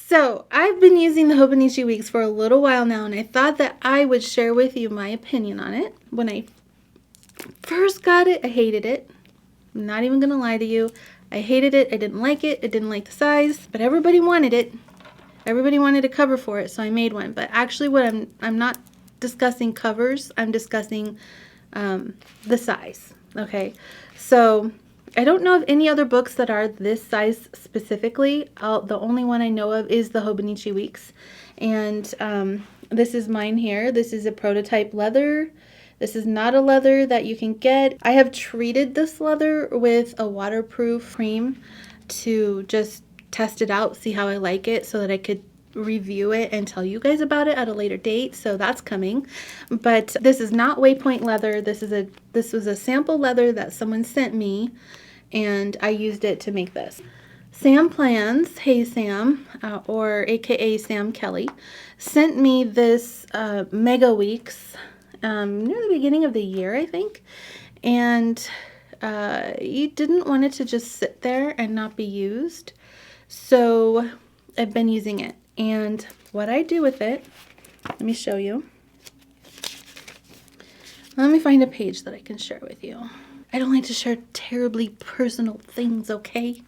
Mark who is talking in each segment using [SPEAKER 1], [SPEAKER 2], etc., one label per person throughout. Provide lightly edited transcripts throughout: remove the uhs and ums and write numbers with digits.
[SPEAKER 1] So I've been using the Hobonichi Weeks for a little while now, and I thought that I would share with you my opinion on it. When I first got it, I hated it. I'm not even going to lie to you. I hated it. I didn't like it. I didn't like the size, but everybody wanted it. Everybody wanted a cover for it, so I made one. But actually what I'm not discussing covers. I'm discussing the size. Okay, so I don't know of any other books that are this size specifically. The only one I know of is the Hobonichi Weeks. And this is mine here. This is a prototype leather. This is not a leather that you can get. I have treated this leather with a waterproof cream to just test it out, see how I like it, so that I could review it and tell you guys about it at a later date. So that's coming. But this is not Waypoint leather. This was a sample leather that someone sent me, and I used it to make this. Sam Plans, hey Sam, or aka Sam Kelly, sent me this Mega Weeks near the beginning of the year, I think, and he didn't want it to just sit there and not be used, so I've been using it. And what I do with it, let me show you. Let me find a page that I can share with you. I don't like to share terribly personal things, okay?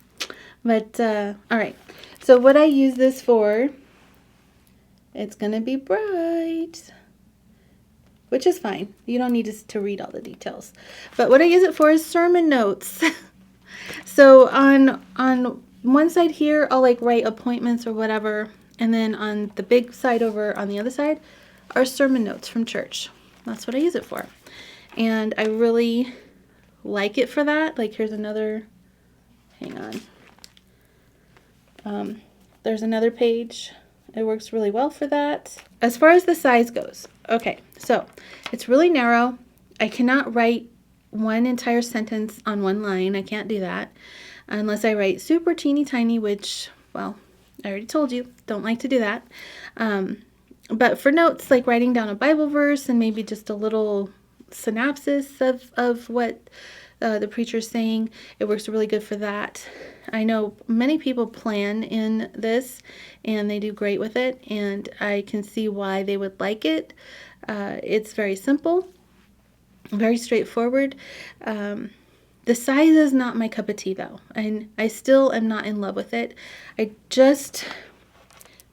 [SPEAKER 1] But, all right. So what I use this for, it's going to be bright, which is fine. You don't need to read all the details. But what I use it for is sermon notes. So on one side here, I'll like write appointments or whatever. And then on the big side over on the other side are sermon notes from church. That's what I use it for. And I really like it for that. Like here's another, hang on. There's another page. It works really well for that. As far as the size goes, okay, so it's really narrow. I cannot write one entire sentence on one line. I can't do that unless I write super teeny tiny, which, well, I already told you, don't like to do that. But for notes, like writing down a Bible verse and maybe just a little synopsis of what the preacher's saying, it works really good for that. I know many people plan in this and they do great with it, and I can see why they would like it. It's very simple, very straightforward. The size is not my cup of tea though, and I still am not in love with it.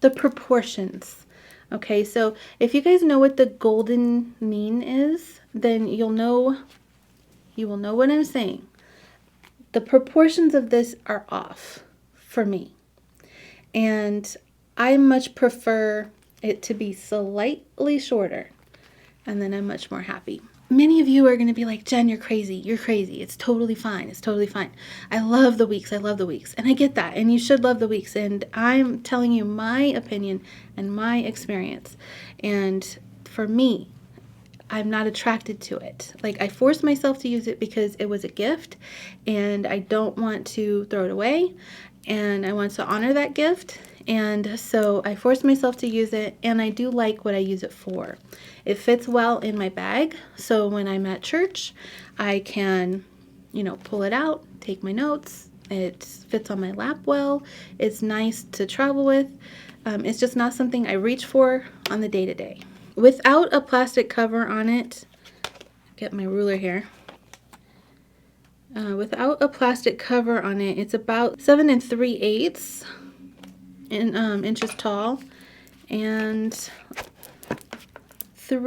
[SPEAKER 1] The proportions. Okay, so if you guys know what the golden mean is, then you will know what I'm saying. The proportions of this are off for me, and I much prefer it to be slightly shorter, and then I'm much more happy. Many of you are going to be like, Jen, you're crazy. You're crazy. It's totally fine. It's totally fine. I love the weeks. I love the weeks. And I get that. And you should love the weeks. And I'm telling you my opinion and my experience. And for me, I'm not attracted to it. Like, I forced myself to use it because it was a gift and I don't want to throw it away. And I want to honor that gift. And so I forced myself to use it, and I do like what I use it for. It fits well in my bag, so when I'm at church, I can, pull it out, take my notes. It fits on my lap well. It's nice to travel with. It's just not something I reach for on the day-to-day. Without a plastic cover on it, get my ruler here. Without a plastic cover on it, it's about 7 3/8 inches tall, and I'm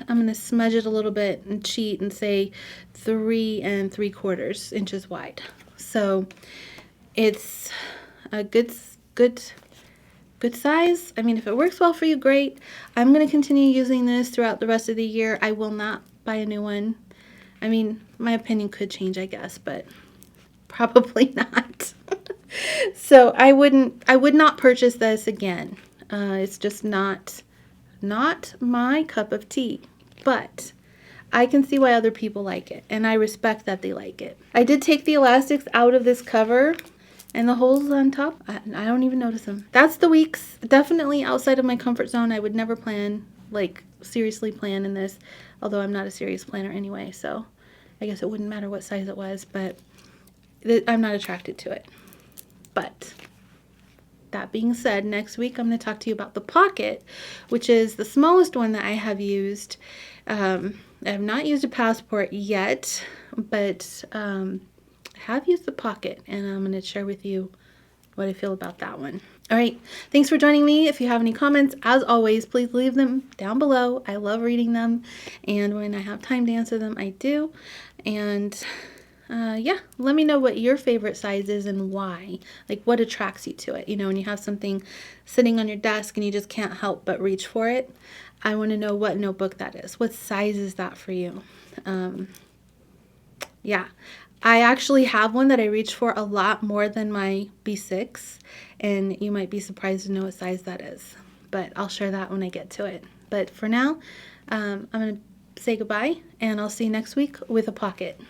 [SPEAKER 1] gonna smudge it a little bit and cheat and say 3 3/4 inches wide. So it's a good size. I mean, if it works well for you, great. I'm gonna continue using this throughout the rest of the year. I will not buy a new one. I mean, my opinion could change, I guess, but probably not. So I would not purchase this again. It's just not my cup of tea, but I can see why other people like it, and I respect that they like it. I did take the elastics out of this cover, and the holes on top, I don't even notice them. That's the weeks. Definitely outside of my comfort zone. I would never seriously plan in this, although I'm not a serious planner anyway, so I guess it wouldn't matter what size it was, but I'm not attracted to it. But that being said, next week I'm going to talk to you about the pocket, which is the smallest one that I have used. I have not used a passport yet, but I have used the pocket, and I'm going to share with you what I feel about that one. All right, thanks for joining me. If you have any comments, as always, please leave them down below. I love reading them, and when I have time to answer them, I do. And yeah, let me know what your favorite size is and why. Like, what attracts you to it. You know, when you have something sitting on your desk and you just can't help but reach for it, I want to know what notebook that is. What size is that for you? Yeah, I actually have one that I reach for a lot more than my B6, and you might be surprised to know what size that is, but I'll share that when I get to it. But for now, I'm going to say goodbye, and I'll see you next week with a pocket.